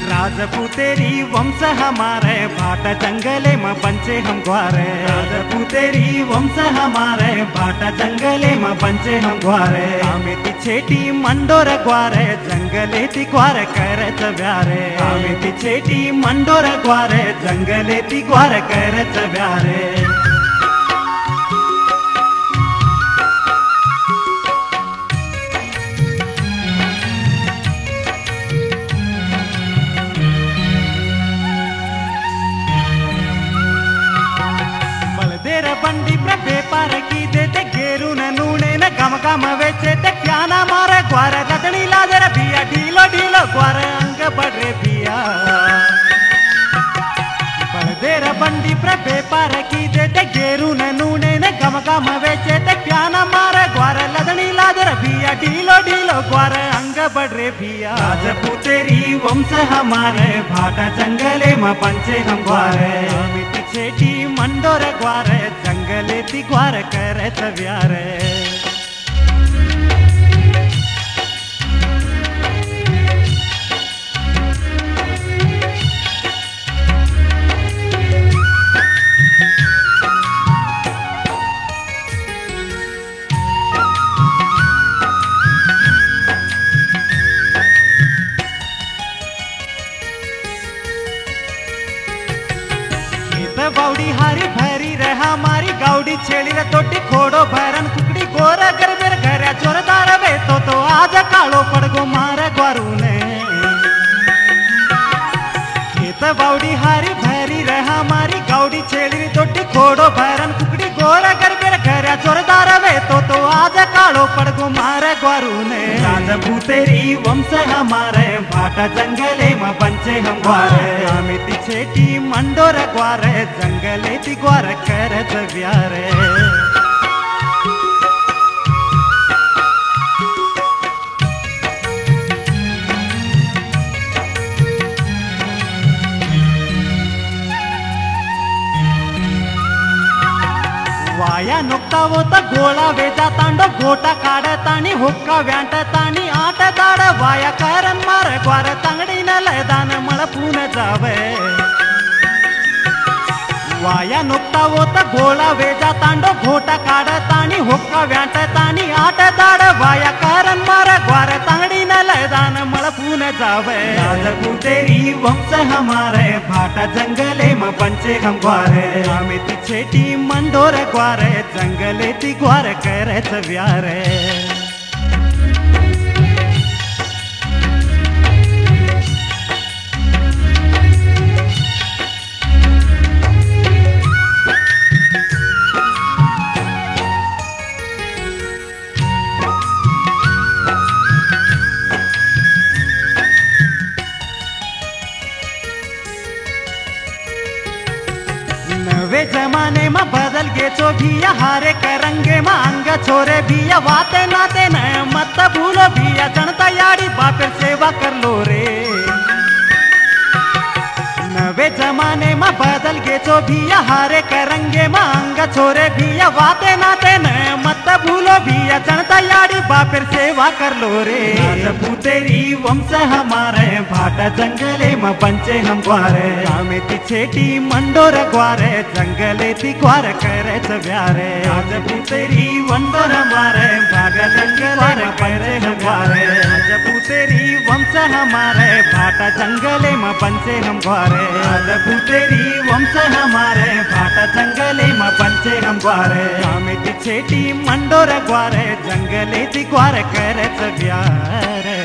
राजपूतेरी वंश हमारे भाटा जंगले में बंचे हम ग्वारे। राजपूतेरी वंश हमारे भाटा जंगले में बंचे हम ग्वारे। आमेती छेटी मंडोर ग्वारे जंगले ती ग्वार करत व्यारे। आमेती छेटी मंडोर ग्वारे जंगले ती ग्वार करत व्यारे। बंडी व्यापार की देते गेरू न नूने न गम गम वेचे ते क्या ना मारे ग्वार लदनी लादर बिया ढीलो ढीलो ग्वार अंग बढ़े बिया। बलदेर बंडी व्यापार की देते गेरू न नूने न गम गम वेचे ते क्या ना मारे ग्वार लदनी लादर बिया ढीलो ढीलो ग्वार अंग बढ़े बिया। राजपूतेरी वंश हमारे भाटा जंगले में पंचे हम ग्वारे। छेटी मंडोर ग्वार जंगले ती ग्वार करत व्यारे। बाउडी हारी भरी रहा हमारी गाउडी छेड़ी रे तोटी खोड़ो भरन कुकड़ी गोरा कर मेरे घर जोरदार वे तो आज कालो पड़गो मारे ग्वारू ने। खेत बाउडी हारी भरी रहा हमारी गाउडी छेड़ी रे तोटी खोड़ो भरन कुकड़ी गोरा कर मेरे घर जोरदार वे तो आज कालो पड़गो मारे ग्वारू ने। राजपूतेरी वंश हमारे भाटा जंगले में बंचे हम ग्वारे। आमेती छेटी मंडोर ग्वारे जंगले ती ग्वार करत व्यारे। वाया नुकता वो तो गोळा वेजा तांडो घोटा काढतानी हुक्का व्यांटतानी आट दाड वाया करन मार ग्वार तांगडी न लयदान मळपून जावे। वाया नुकता वो तो गोळा वेजा तांडो घोटा काढतानी हुक्का व्यांटतानी आट दाड वाया करन मार ग्वार तांगडी न लयदान मळपून जावे। राजपूतेरी वंश हमारे भाटा जंगले में बंचे हम ग्वारे। आमेती छेटी मंडोर ग्वारे जंगले ती ग्वार करत व्यारे। नवे जमाने में बदल गे चो भिया हारे करंगे में अंग छोरे भिया वाते नाते न मत भूलो भिया जनता याड़ी बापेर सेवा कर लो रे। नवे जमाने में बदल गे चो भिया हारे करंगे में अंग छोरे भिया वाते नाते न मत भूलो भिया जनता याड़ी बापेर सेवा कर लो रे। राजपूतेरी वंश हमारे भाटा जंगले में बंचे हम ग्वारे। आमेती छेटी मंडोर ग्वारे जंगले ती ग्वार करत व्यारे। राजपूतेरी वंश हमारे भाटा जंगले में बंचे हम ग्वारे। राजपूतेरी वंश हमारे भाटा जंगले में बंचे हम ग्वारे। राजपूतेरी वंश हमारे भाटा जंगले में बंचे हम ग्वारे। आमेती छेटी मंडोर ग्वारे जंगले ती ग्वार करत व्यारे।